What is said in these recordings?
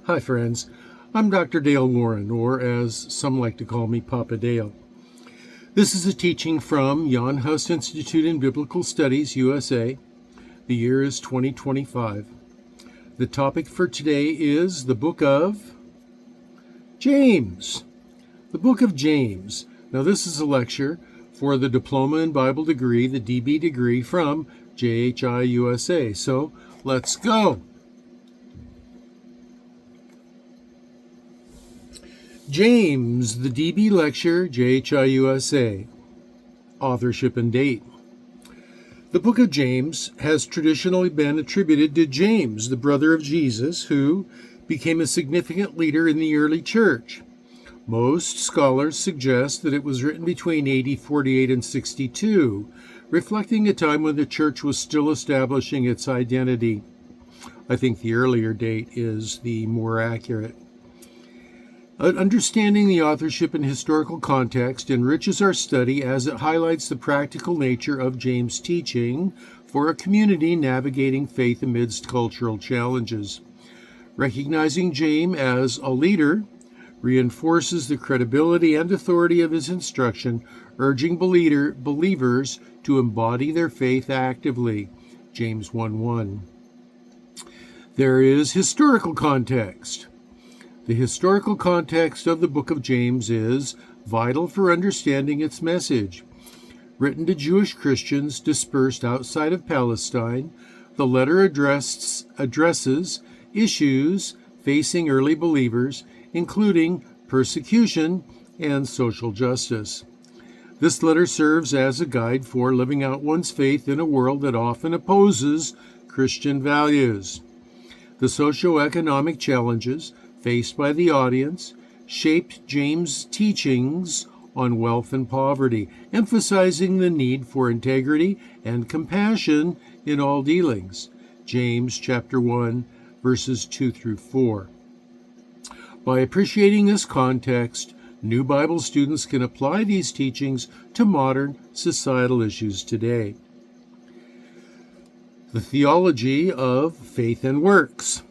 Hi, friends. I'm Dr. Dale Warren, or as some like to call me, Papa Dale. This is a teaching from Jan Hus Institute in Biblical Studies, USA. The year is 2025. The topic for today is the book of James. The book of James. Now, this is a lecture for the Diploma in Bible degree, the DB degree from Jhi-Usa. So, let's go. James, the DB lecture, Jhi-Usa. Authorship and date. The book of James has traditionally been attributed to James, the brother of Jesus, who became a significant leader in the early church. Most scholars suggest that it was written between AD 48 and 62, reflecting a time when the church was still establishing its identity. I think the earlier date is the more accurate. Understanding the authorship and historical context enriches our study as it highlights the practical nature of James' teaching for a community navigating faith amidst cultural challenges. Recognizing James as a leader reinforces the credibility and authority of his instruction, urging believers to embody their faith actively. James 1:1. There is historical context. The historical context of the book of James is vital for understanding its message. Written to Jewish Christians dispersed outside of Palestine, the letter addresses issues facing early believers, including persecution and social justice. This letter serves as a guide for living out one's faith in a world that often opposes Christian values. The socio-economic challenges faced by the audience shaped James' teachings on wealth and poverty, emphasizing the need for integrity and compassion in all dealings. James chapter 1, verses 2 through 4. By appreciating this context, new Bible students can apply these teachings to modern societal issues today. The theology of faith and works.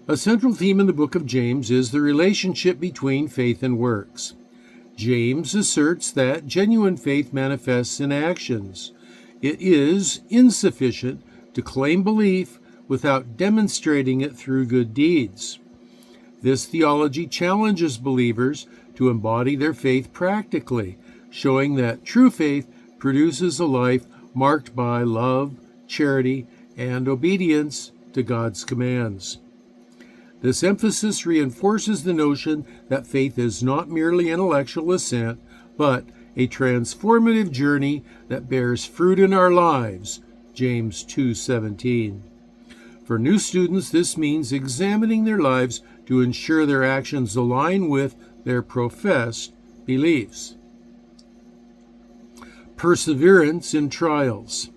A central theme in the book of James is the relationship between faith and works. James asserts that genuine faith manifests in actions. It is insufficient to claim belief without demonstrating it through good deeds. This theology challenges believers to embody their faith practically, showing that true faith produces a life marked by love, charity, and obedience to God's commands. This emphasis reinforces the notion that faith is not merely intellectual assent, but a transformative journey that bears fruit in our lives. James 2:17. For new students, this means examining their lives to ensure their actions align with their professed beliefs. Perseverance in trials.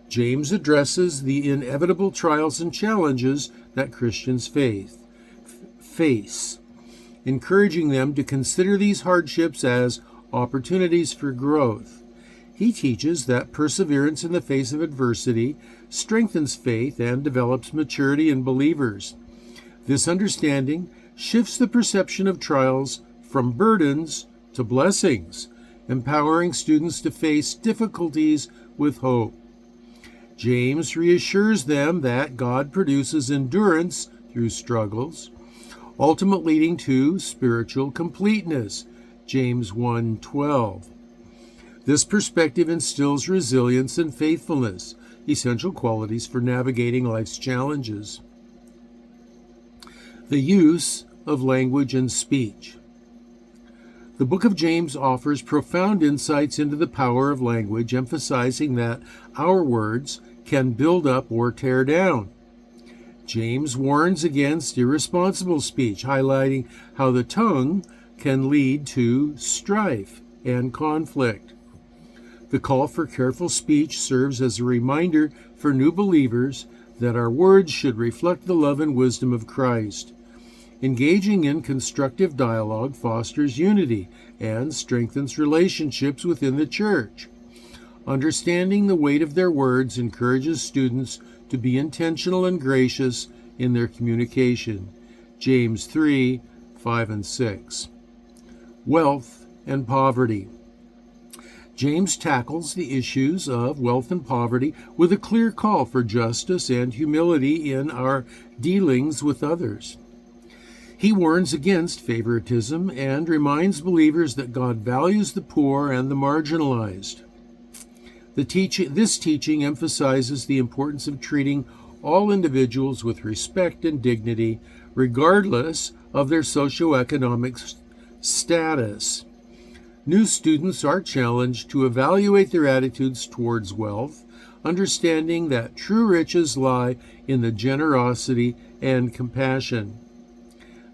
James addresses the inevitable trials and challenges that Christians face, encouraging them to consider these hardships as opportunities for growth. He teaches that perseverance in the face of adversity strengthens faith and develops maturity in believers. This understanding shifts the perception of trials from burdens to blessings, empowering students to face difficulties with hope. James reassures them that God produces endurance through struggles, ultimately leading to spiritual completeness. James 1:12. This perspective instills resilience and faithfulness, essential qualities for navigating life's challenges. The use of language and speech. The book of James offers profound insights into the power of language, emphasizing that our words can build up or tear down. James warns against irresponsible speech, highlighting how the tongue can lead to strife and conflict. The call for careful speech serves as a reminder for new believers that our words should reflect the love and wisdom of Christ. Engaging in constructive dialogue fosters unity and strengthens relationships within the church. Understanding the weight of their words encourages students to be intentional and gracious in their communication. James 3, 5 and 6. Wealth and poverty. James tackles the issues of wealth and poverty with a clear call for justice and humility in our dealings with others. He warns against favoritism and reminds believers that God values the poor and the marginalized. This teaching emphasizes the importance of treating all individuals with respect and dignity, regardless of their socioeconomic status. New students are challenged to evaluate their attitudes towards wealth, understanding that true riches lie in the generosity and compassion.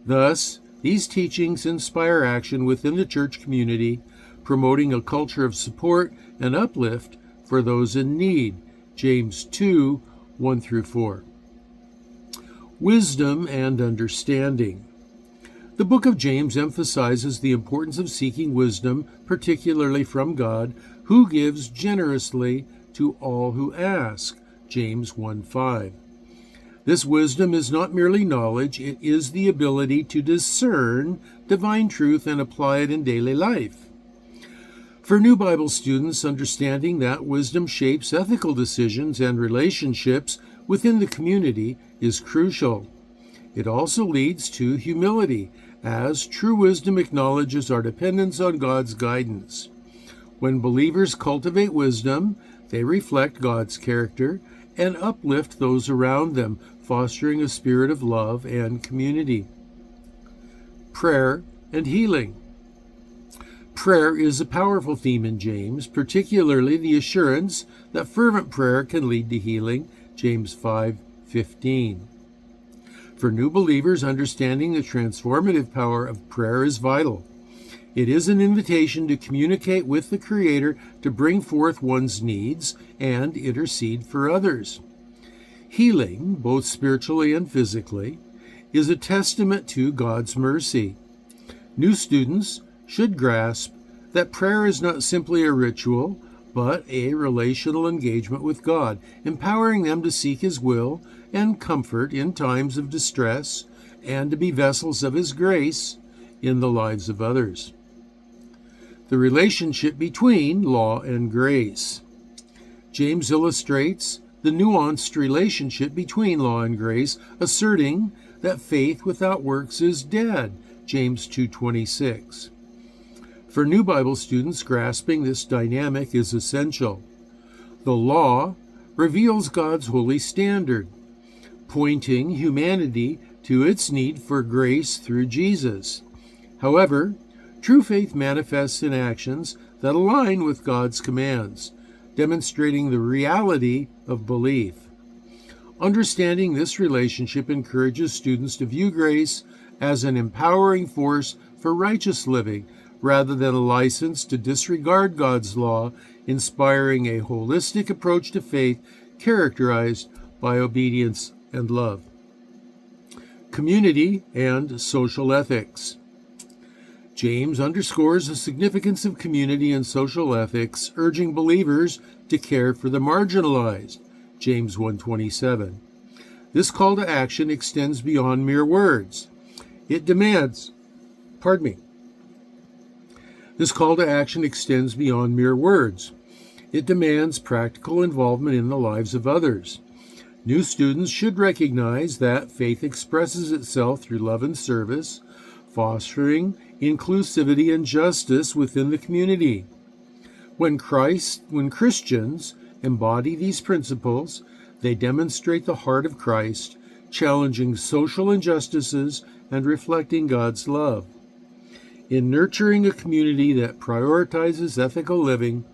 Thus, these teachings inspire action within the church community, promoting a culture of support and uplift for those in need. James 2, 1 through 4. Wisdom and understanding. The book of James emphasizes the importance of seeking wisdom, particularly from God, who gives generously to all who ask. James 1:5. This wisdom is not merely knowledge, it is the ability to discern divine truth and apply it in daily life. For new Bible students, understanding that wisdom shapes ethical decisions and relationships within the community is crucial. It also leads to humility, as true wisdom acknowledges our dependence on God's guidance. When believers cultivate wisdom, they reflect God's character and uplift those around them, fostering a spirit of love and community. Prayer and healing. Prayer is a powerful theme in James, particularly the assurance that fervent prayer can lead to healing. James 5:15. For new believers, understanding the transformative power of prayer is vital. It is an invitation to communicate with the Creator to bring forth one's needs and intercede for others. Healing, both spiritually and physically, is a testament to God's mercy. New students should grasp that prayer is not simply a ritual, but a relational engagement with God, empowering them to seek His will and comfort in times of distress and to be vessels of His grace in the lives of others. The relationship between law and grace. James illustrates the nuanced relationship between law and grace, asserting that faith without works is dead. James 2:26. For new Bible students, grasping this dynamic is essential. The law reveals God's holy standard, pointing humanity to its need for grace through Jesus. However, true faith manifests in actions that align with God's commands, demonstrating the reality of belief. Understanding this relationship encourages students to view grace as an empowering force for righteous living, rather than a license to disregard God's law, inspiring a holistic approach to faith characterized by obedience and love. Community and social ethics. James underscores the significance of community and social ethics, urging believers to care for the marginalized. James 1:27. This call to action extends beyond mere words. This call to action extends beyond mere words. It demands practical involvement in the lives of others. New students should recognize that faith expresses itself through love and service, fostering inclusivity and justice within the community. When Christians embody these principles, they demonstrate the heart of Christ, challenging social injustices and reflecting God's love. In nurturing a community that prioritizes ethical living,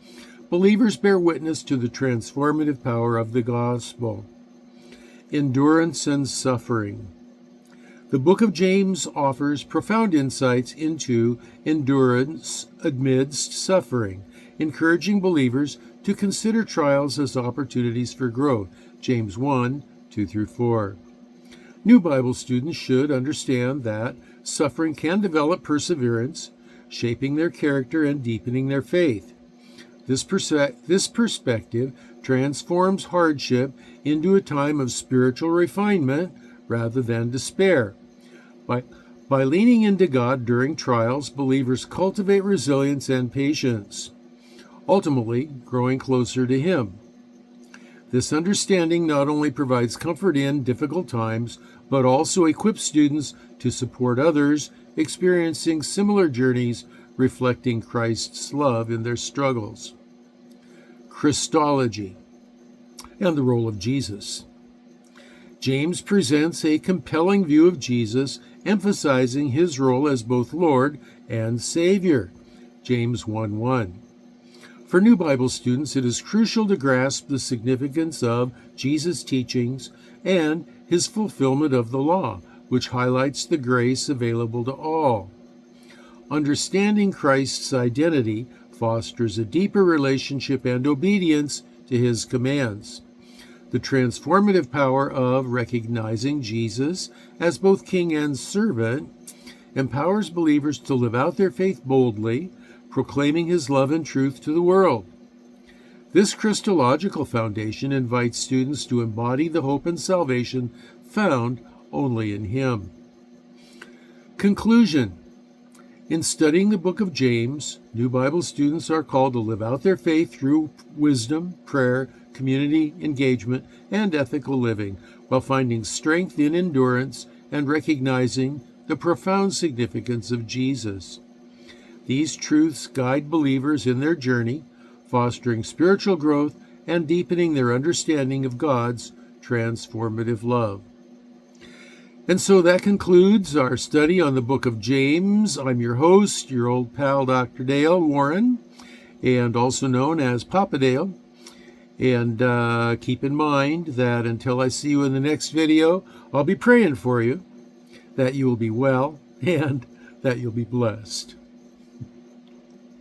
believers bear witness to the transformative power of the gospel. Endurance and suffering. The book of James offers profound insights into endurance amidst suffering, encouraging believers to consider trials as opportunities for growth. James 1:2-4. New Bible students should understand that suffering can develop perseverance, shaping their character and deepening their faith. This perspective transforms hardship into a time of spiritual refinement rather than despair. By leaning into God during trials, believers cultivate resilience and patience, ultimately growing closer to Him. This understanding not only provides comfort in difficult times, but also equips students to support others experiencing similar journeys, reflecting Christ's love in their struggles. Christology and the role of Jesus. James presents a compelling view of Jesus, emphasizing his role as both Lord and Savior. James 1:1. For new Bible students, it is crucial to grasp the significance of Jesus' teachings and his fulfillment of the law, which highlights the grace available to all. Understanding Christ's identity fosters a deeper relationship and obedience to his commands. The transformative power of recognizing Jesus as both King and servant empowers believers to live out their faith boldly, proclaiming his love and truth to the world. This Christological foundation invites students to embody the hope and salvation found only in him. Conclusion. In studying the book of James, new Bible students are called to live out their faith through wisdom, prayer, community engagement, and ethical living, while finding strength in endurance and recognizing the profound significance of Jesus. These truths guide believers in their journey, fostering spiritual growth and deepening their understanding of God's transformative love. And so that concludes our study on the book of James. I'm your host, your old pal, Dr. Dale Warren, and also known as Papa Dale. And keep in mind that until I see you in the next video, I'll be praying for you, that you will be well and that you'll be blessed.